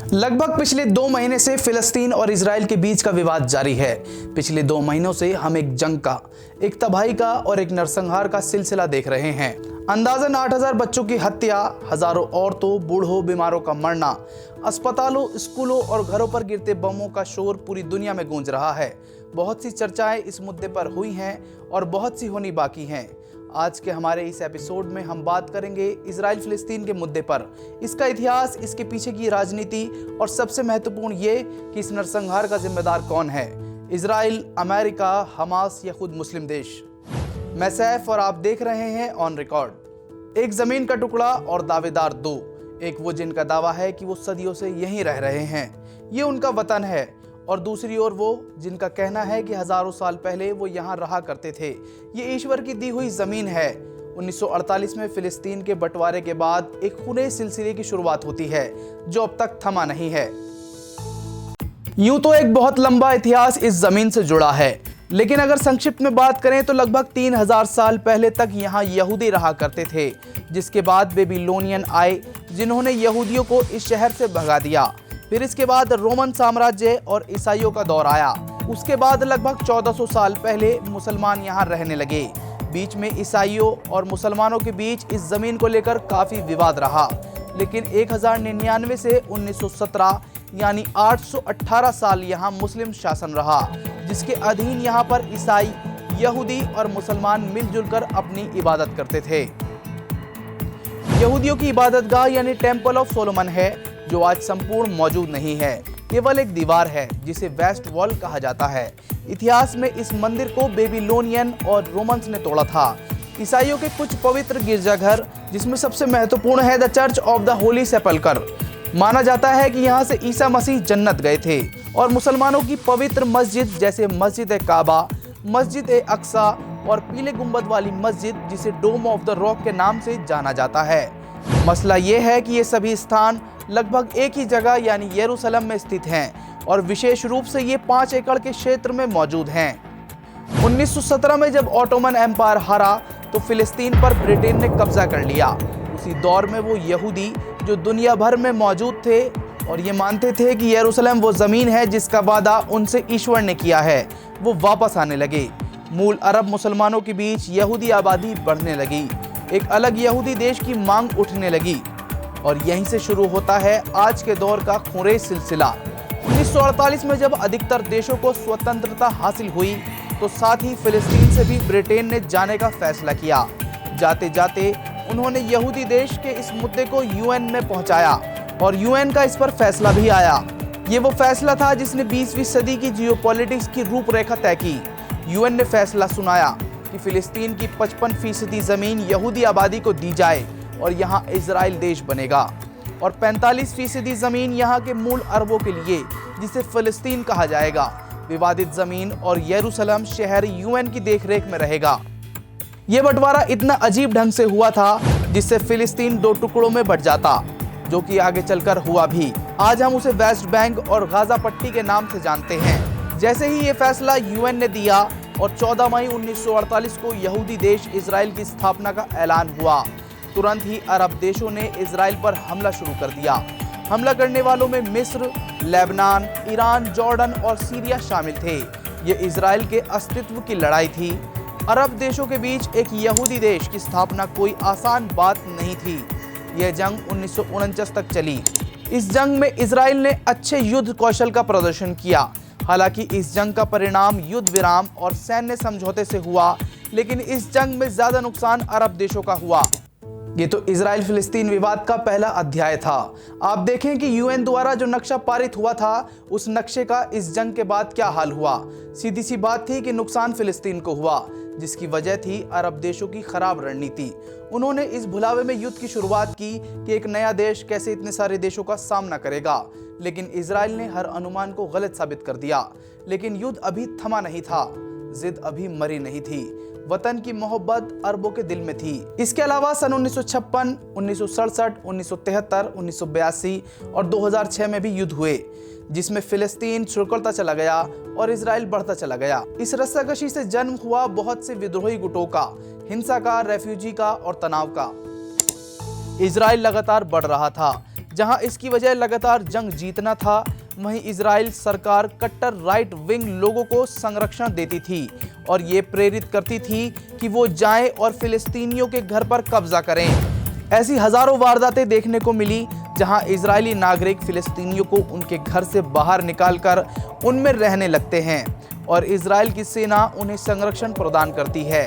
लगभग पिछले 2 महीने से फिलिस्तीन और इजराइल के बीच का विवाद जारी है। पिछले 2 महीनों से हम एक जंग का, एक तबाही का और एक नरसंहार का सिलसिला देख रहे हैं। अंदाजन 8000 बच्चों की हत्या, हजारों औरतों, बूढ़ों, बीमारों का मरना, अस्पतालों, स्कूलों और घरों पर गिरते बमों का शोर पूरी दुनिया में गूंज रहा है। बहुत सी चर्चाएं इस मुद्दे पर हुई हैं और बहुत सी होनी बाकी हैं। आज के हमारे इस एपिसोड में हम बात करेंगे इजराइल फिलिस्तीन के मुद्दे पर, इसका इतिहास, इसके पीछे की राजनीति और सबसे महत्वपूर्ण ये कि इस नरसंहार का जिम्मेदार कौन है, इजराइल, अमेरिका, हमास या खुद मुस्लिम देश। मैं सैफ और आप देख रहे हैं ऑन रिकॉर्ड। एक जमीन का टुकड़ा और दावेदार दो। एक वो जिनका दावा है कि वो सदियों से यहीं रह रहे हैं, ये उनका वतन है, और दूसरी ओर वो जिनका कहना है कि हजारों साल पहले वो यहाँ रहा करते थे। ये ईश्वर की दी हुई जमीन है। 1948 में फिलिस्तीन के बंटवारे के बाद एक खूनी सिलसिले की शुरुआत होती है जो अब तक थमा नहीं है। यूं तो एक बहुत लंबा इतिहास इस जमीन से जुड़ा है, लेकिन अगर संक्षिप्त में बात करें तो लगभग 3000 साल पहले तक यहाँ यहूदी रहा करते थे, जिसके बाद बेबीलोनियन आए जिन्होंने यहूदियों को इस शहर से भगा दिया। फिर इसके बाद रोमन साम्राज्य और ईसाइयों का दौर आया। उसके बाद लगभग 1400 साल पहले मुसलमान यहाँ रहने लगे। बीच में ईसाइयों और मुसलमानों के बीच इस जमीन को लेकर काफी विवाद रहा, लेकिन 1099 से 1917 यानी 818 साल यहाँ मुस्लिम शासन रहा, जिसके अधीन यहाँ पर ईसाई, यहूदी और मुसलमान मिलजुल कर अपनी इबादत करते थे। यहूदियों की इबादतगाह यानी टेम्पल ऑफ सोलोमन है, जो आज संपूर्ण मौजूद नहीं है, केवल एक दीवार है जिसे वेस्ट वॉल कहा जाता है। इतिहास में इस मंदिर को बेबीलोनियन और रोमन्स ने तोड़ा था। ईसाइयों के कुछ पवित्र गिरजाघर, जिसमें सबसे महत्वपूर्ण है the church of the holy sepulchre, माना जाता है कि यहाँ से ईसा मसीह जन्नत गए थे। और मुसलमानों की पवित्र मस्जिद जैसे मस्जिद ए काबा, मस्जिद ए अक्सा और पीले गुंबद वाली मस्जिद जिसे डोम ऑफ द रॉक के नाम से जाना जाता है। मसला ये है कि ये सभी स्थान लगभग एक ही जगह यानी यरूशलेम में स्थित हैं और विशेष रूप से ये 5 एकड़ के क्षेत्र में मौजूद हैं। 1917 में जब ऑटोमन एम्पायर हारा तो फिलिस्तीन पर ब्रिटेन ने कब्जा कर लिया। उसी दौर में वो यहूदी जो दुनिया भर में मौजूद थे और ये मानते थे कि यरूशलेम वो जमीन है जिसका वादा उनसे ईश्वर ने किया है, वो वापस आने लगे। मूल अरब मुसलमानों के बीच यहूदी आबादी बढ़ने लगी, एक अलग यहूदी देश की मांग उठने लगी, और यहीं से शुरू होता है आज के दौर का खूनी सिलसिला। 1948 में जब अधिकतर देशों को स्वतंत्रता हासिल हुई तो साथ ही फिलिस्तीन से भी ब्रिटेन ने जाने का फैसला किया। जाते जाते उन्होंने यहूदी देश के इस मुद्दे को यूएन में पहुंचाया और यूएन का इस पर फैसला भी आया। ये वो फैसला था जिसने 20वीं सदी की जियोपॉलिटिक्स की रूपरेखा तय की। यूएन ने फैसला सुनाया कि फिलिस्तीन की 55% जमीन यहूदी आबादी को दी जाए और यहाँ इजराइल देश बनेगा, और 45% जमीन यहाँ के मूल अरबों के लिए, जिसे फिलिस्तीन कहा जाएगा। विवादित जमीन और यरूशलेम शहर यूएन की देखरेख में रहेगा। ये बंटवारा इतना अजीब ढंग से हुआ था जिससे फिलिस्तीन 2 टुकड़ों में बंट जाता, जो कि आगे चलकर हुआ भी। आज हम उसे वेस्ट बैंक और गाजा पट्टी के नाम से जानते हैं। जैसे ही ये फैसला यूएन ने दिया और 14 मई 1948 को यहूदी देश इजराइल की स्थापना का ऐलान हुआ, तुरंत ही अरब देशों ने इजराइल पर हमला शुरू कर दिया। हमला करने वालों में मिस्र, लेबनान, ईरान, जॉर्डन और सीरिया शामिल थे। ये इजराइल के अस्तित्व की लड़ाई थी। अरब देशों के बीच एक यहूदी देश की स्थापना कोई आसान बात नहीं थी। यह जंग 1949 तक चली। इस जंग में इजराइल ने अच्छे युद्ध कौशल का प्रदर्शन किया। हालांकि इस जंग का परिणाम युद्ध विराम और सैन्य समझौते से हुआ, लेकिन इस जंग में ज्यादा नुकसान अरब देशों का हुआ। ये तो इजराइल फिलिस्तीन विवाद का पहला अध्याय था। आप देखें कि यूएन द्वारा जो नक्शा पारित हुआ था, उस नक्शे का इस जंग के बाद क्या हाल हुआ। सीधी सी बात थी कि नुकसान फिलिस्तीन को हुआ, जिसकी वजह थी अरब देशों की खराब रणनीति। उन्होंने इस भुलावे में युद्ध की शुरुआत की कि एक नया देश कैसे इतने सारे देशों का सामना करेगा, लेकिन इजराइल ने हर अनुमान को गलत साबित कर दिया। लेकिन युद्ध अभी थमा नहीं था, जिद अभी मरी नहीं थी, वतन की मोहब्बत अरबों के दिल में थी। इसके अलावा सन 1956, 1967, 1973, 1982 और 2006 में भी युद्ध हुए, जिसमें फिलिस्तीन सिकुड़ता चला गया और इजराइल बढ़ता चला गया। इस रस्साकशी से जन्म हुआ बहुत से विद्रोही गुटों का, हिंसा का, रेफ्यूजी का और तनाव का। इजराइल लगातार बढ़ रहा था, जहां इसकी वजह लगातार जंग जीतना था, वहीं इजराइल सरकार कट्टर राइट विंग लोगों को संरक्षण देती थी और ये प्रेरित करती थी कि वो जाएं और फिलिस्तीनियों के घर पर कब्जा करें। ऐसी हजारों वारदातें देखने को मिली जहां इजरायली नागरिक फिलिस्तीनियों को उनके घर से बाहर निकालकर उनमें रहने लगते हैं और इजराइल की सेना उन्हें संरक्षण प्रदान करती है।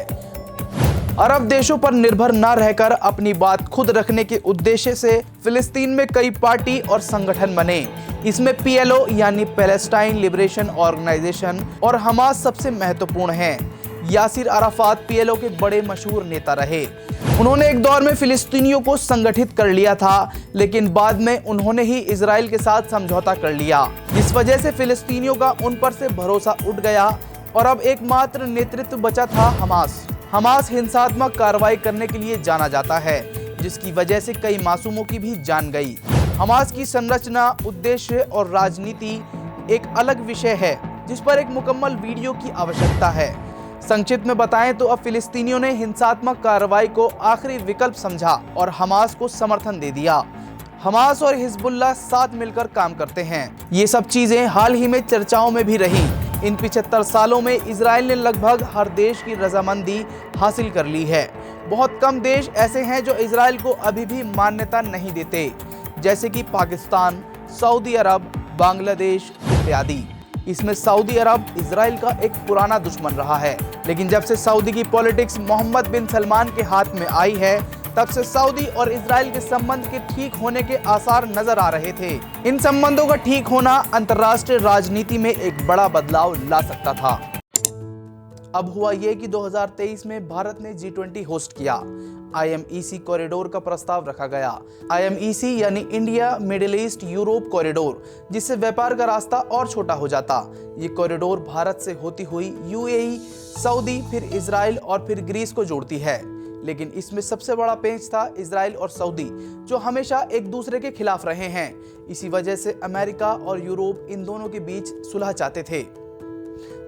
अरब देशों पर निर्भर न रहकर अपनी बात खुद रखने के उद्देश्य से फिलिस्तीन में कई पार्टी और संगठन बने। इसमें PLO यानी पैलेस्टाइन लिबरेशन ऑर्गेनाइजेशन और हमास सबसे महत्वपूर्ण हैं। यासिर अराफात PLO के बड़े मशहूर नेता रहे। उन्होंने एक दौर में फिलिस्तीनियों को संगठित कर लिया था, लेकिन बाद में उन्होंने ही इजराइल के साथ समझौता कर लिया। इस वजह से फिलिस्तीनियों का उन पर से भरोसा उठ गया और अब एकमात्र नेतृत्व बचा था हमास। हमास हिंसात्मक कार्रवाई करने के लिए जाना जाता है, जिसकी वजह से कई मासूमों की भी जान गई। हमास की संरचना, उद्देश्य और राजनीति एक अलग विषय है जिस पर एक मुकम्मल वीडियो की आवश्यकता है। संक्षिप्त में बताएं तो अब फिलिस्तीनियों ने हिंसात्मक कार्रवाई को आखिरी विकल्प समझा और हमास को समर्थन दे दिया। हमास और हिजबुल्लाह साथ मिलकर काम करते हैं। ये सब चीजें हाल ही में चर्चाओं में भी रही। इन 75 सालों में इजराइल ने लगभग हर देश की रजामंदी हासिल कर ली है। बहुत कम देश ऐसे हैं जो इजराइल को अभी भी मान्यता नहीं देते, जैसे कि पाकिस्तान, सऊदी अरब, बांग्लादेश इत्यादि। इसमें सऊदी अरब इजराइल का एक पुराना दुश्मन रहा है, लेकिन जब से सऊदी की पॉलिटिक्स मोहम्मद बिन सलमान के हाथ में आई है, तब से सऊदी और इजराइल के संबंध के ठीक होने के आसार नजर आ रहे थे। इन संबंधों का ठीक होना अंतर्राष्ट्रीय राजनीति में एक बड़ा बदलाव ला सकता था। अब हुआ ये कि 2023 में भारत ने G20 होस्ट किया। IMEC कॉरिडोर का प्रस्ताव रखा गया। IMEC यानी India middle east Europe corridor, जिससे व्यापार का रास्ता और छोटा हो जाता। ये कॉरिडोर भारत से होती हुई UAE, सऊदी, फिर इजराइल और फिर ग्रीस को जोड़ती है। लेकिन इसमें सबसे बड़ा पेंच था इजराइल और सऊदी, जो हमेशा एक दूसरे के खिलाफ रहे हैं। इसी वजह से अमेरिका और यूरोप इन दोनों के बीच सुलह चाहते थे।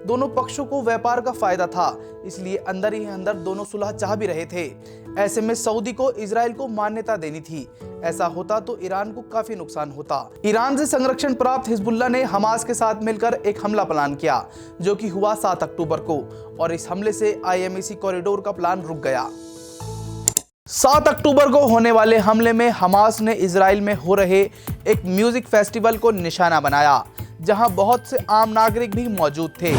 दोनों पक्षों को व्यापार का फायदा था, इसलिए अंदर ही अंदर दोनों सुलह चाह भी रहे थे। ऐसे में सऊदी को इजराइल को मान्यता देनी थी। ऐसा होता तो ईरान को काफी नुकसान होता। ईरान से संरक्षण प्राप्त हिजबुल्लाह ने हमास के साथ मिलकर एक हमला प्लान किया, जो कि हुआ 7 अक्टूबर को, और इस हमले से IMEC कॉरिडोर का प्लान रुक गया। 7 अक्टूबर को होने वाले हमले में हमास ने इजराइल में हो रहे एक म्यूजिक फेस्टिवल को निशाना बनाया, जहां बहुत से आम नागरिक भी मौजूद थे।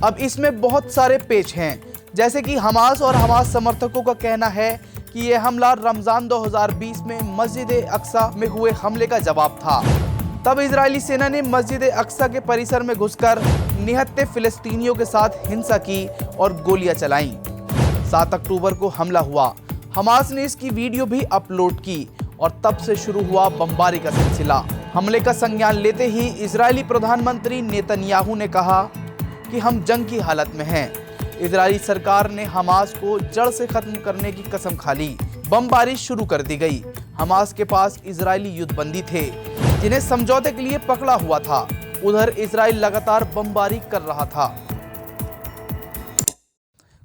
अब इसमें बहुत सारे पेच हैं, जैसे कि हमास और हमास समर्थकों का कहना है कि यह हमला रमजान 2020 में मस्जिद अक्सा में हुए हमले का जवाब था। तब इजरायली सेना ने मस्जिद अक्सा के परिसर में घुसकर निहत्थे फिलिस्तीनियों के साथ हिंसा की और गोलियां चलाईं। 7 अक्टूबर को हमला हुआ। हमास ने इसकी वीडियो भी अपलोड की और तब से शुरू हुआ बमबारी का सिलसिला। हमले का संज्ञान लेते ही इजरायली प्रधानमंत्री नेतन्याहू ने कहा कि हम जंग की हालत में हैं। इजरायली सरकार ने हमास को जड़ से खत्म करने की कसम खा ली। बमबारी शुरू कर दी गई। हमास के पास इजरायली युद्धबंदी थे, जिन्हें समझौते के लिए पकड़ा हुआ था। उधर इजराइल लगातार बमबारी कर रहा था।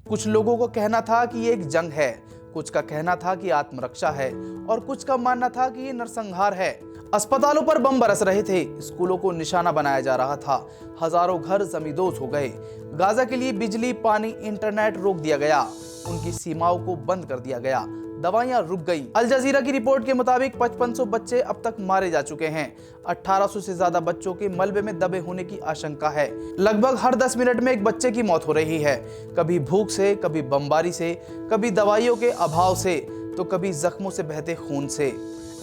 कुछ लोगों को कहना था कि ये एक जंग है, कुछ का कहना था कि आत्मरक्षा है और कुछ का मानना था कि ये नरसंहार है। अस्पतालों पर बम बरस रहे थे, स्कूलों को निशाना बनाया जा रहा था, हजारों घर जमींदोज हो गए। गाजा के लिए बिजली, पानी, इंटरनेट रोक दिया गया, उनकी सीमाओं को बंद कर दिया गया, दवाइयां रुक गई। अल जजीरा की रिपोर्ट के मुताबिक 5500 बच्चे अब तक मारे जा चुके हैं। 1800 से ज्यादा बच्चों के मलबे में दबे होने की आशंका है। लगभग हर 10 मिनट में एक बच्चे की मौत हो रही है, कभी भूख से, कभी बमबारी से, कभी दवाइयों के अभाव से, तो कभी जख्मों से बहते खून से।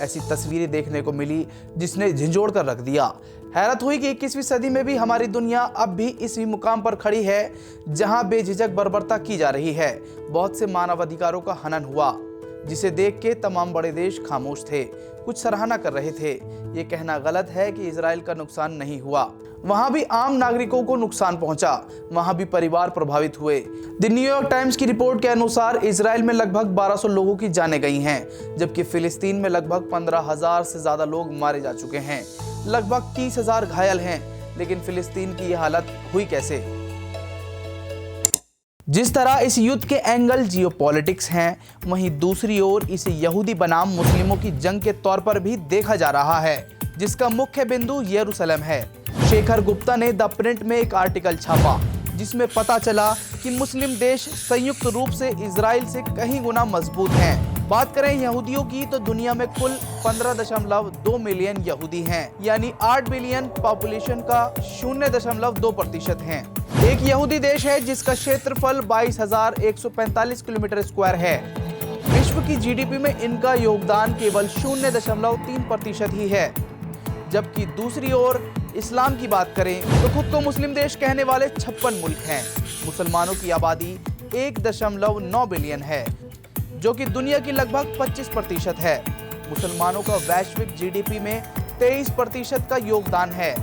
ऐसी तस्वीरें देखने को मिली जिसने झंझोड़ कर रख दिया। हैरत हुई कि 21वीं सदी में भी हमारी दुनिया अब भी इसी मुकाम पर खड़ी है जहां बेझिझक बर्बरता की जा रही है। बहुत से मानवाधिकारों का हनन हुआ, जिसे देख के तमाम बड़े देश खामोश थे, कुछ सराहना कर रहे थे। ये कहना गलत है कि इजराइल का नुकसान नहीं हुआ। वहां भी आम नागरिकों को नुकसान पहुंचा, वहां भी परिवार प्रभावित हुए। द न्यूयॉर्क टाइम्स की रिपोर्ट के अनुसार इजराइल में लगभग 1200 लोगों की जानें गई हैं, जबकि फिलिस्तीन में लगभग 15,000 से ज्यादा लोग मारे जा चुके हैं। लगभग 30,000 घायल हैं। लेकिन फिलिस्तीन की यह हालत हुई कैसे? जिस तरह इस युद्ध के एंगल जियोपॉलिटिक्स हैं, वहीं दूसरी ओर इसे यहूदी बनाम मुस्लिमों की जंग के तौर पर भी देखा जा रहा है, जिसका मुख्य बिंदु यरूशलेम है। शेखर गुप्ता ने द प्रिंट में एक आर्टिकल छापा जिसमें पता चला कि मुस्लिम देश संयुक्त रूप से इजराइल से कहीं गुना मजबूत हैं। बात करें यहूदियों की तो दुनिया में कुल 15.2 मिलियन यहूदी हैं, यानी 8 बिलियन पॉपुलेशन का 0.2% हैं। एक यहूदी देश है जिसका क्षेत्रफल 22,145 किलोमीटर स्क्वायर है। विश्व की जीडीपी में इनका योगदान केवल 0.3% ही है। जबकि दूसरी ओर इस्लाम की बात करें तो खुद को मुस्लिम देश कहने वाले 56 मुल्क हैं। मुसलमानों की आबादी 1.9 बिलियन है, जो कि दुनिया की लगभग 25% है। मुसलमानों का वैश्विक जीडीपी में 23% का योगदान है।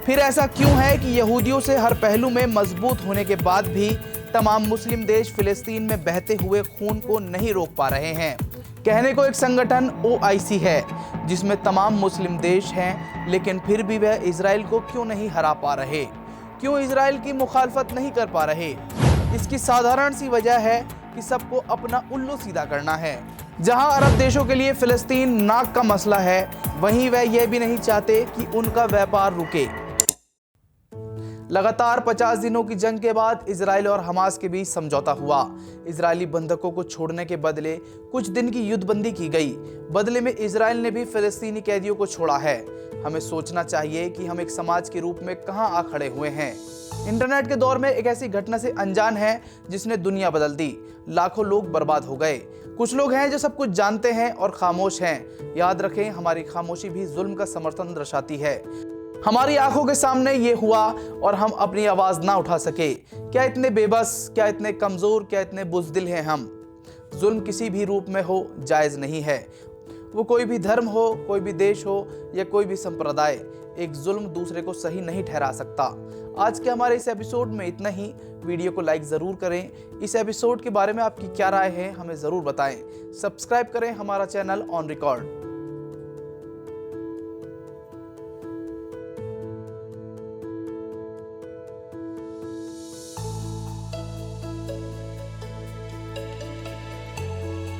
फिर ऐसा क्यों है कि यहूदियों से हर पहलू में मजबूत होने के बाद भी तमाम मुस्लिम देश फिलिस्तीन में बहते हुए खून को नहीं रोक पा रहे हैं? कहने को एक संगठन OIC है जिसमें तमाम मुस्लिम देश हैं, लेकिन फिर भी वह इजराइल को क्यों नहीं हरा पा रहे? क्यों इजराइल की मुखालफत नहीं कर पा रहे? इसकी साधारण सी वजह है कि सबको अपना उल्लू सीधा करना है। जहां अरब देशों के लिए फिलिस्तीन नाक का मसला है, वहीं वह यह भी नहीं चाहते कि उनका व्यापार रुके। लगातार 50 दिनों की जंग के बाद इजराइल और हमास के बीच समझौता हुआ। इजरायली बंधकों को छोड़ने के बदले कुछ दिन की युद्धबंदी की गई। बदले में इजराइल ने भी फिलिस्तीनी कैदियों को छोड़ा है। हमें सोचना चाहिए कि हम एक समाज के रूप में कहां आ खड़े हुए हैं। इंटरनेट के दौर में एक ऐसी घटना से अनजान है जिसने दुनिया बदल दी। लाखों लोग बर्बाद हो गए। कुछ लोग हैं जो सब कुछ जानते हैं और खामोश हैं। याद रखें, हमारी खामोशी भी जुल्म का समर्थन दर्शाती है। हमारी आंखों के सामने ये हुआ और हम अपनी आवाज ना उठा सके। क्या इतने बेबस, क्या इतने कमजोर, क्या इतने बुज़दिल हैं हम? जुल्म किसी भी रूप में हो जायज नहीं है। वो कोई भी धर्म हो, कोई भी देश हो या कोई भी संप्रदाय, एक जुल्म दूसरे को सही नहीं ठहरा सकता। आज के हमारे इस एपिसोड में इतना ही। वीडियो को लाइक ज़रूर करें। इस एपिसोड के बारे में आपकी क्या राय है, हमें ज़रूर बताएं। सब्सक्राइब करें हमारा चैनल ऑन रिकॉर्ड।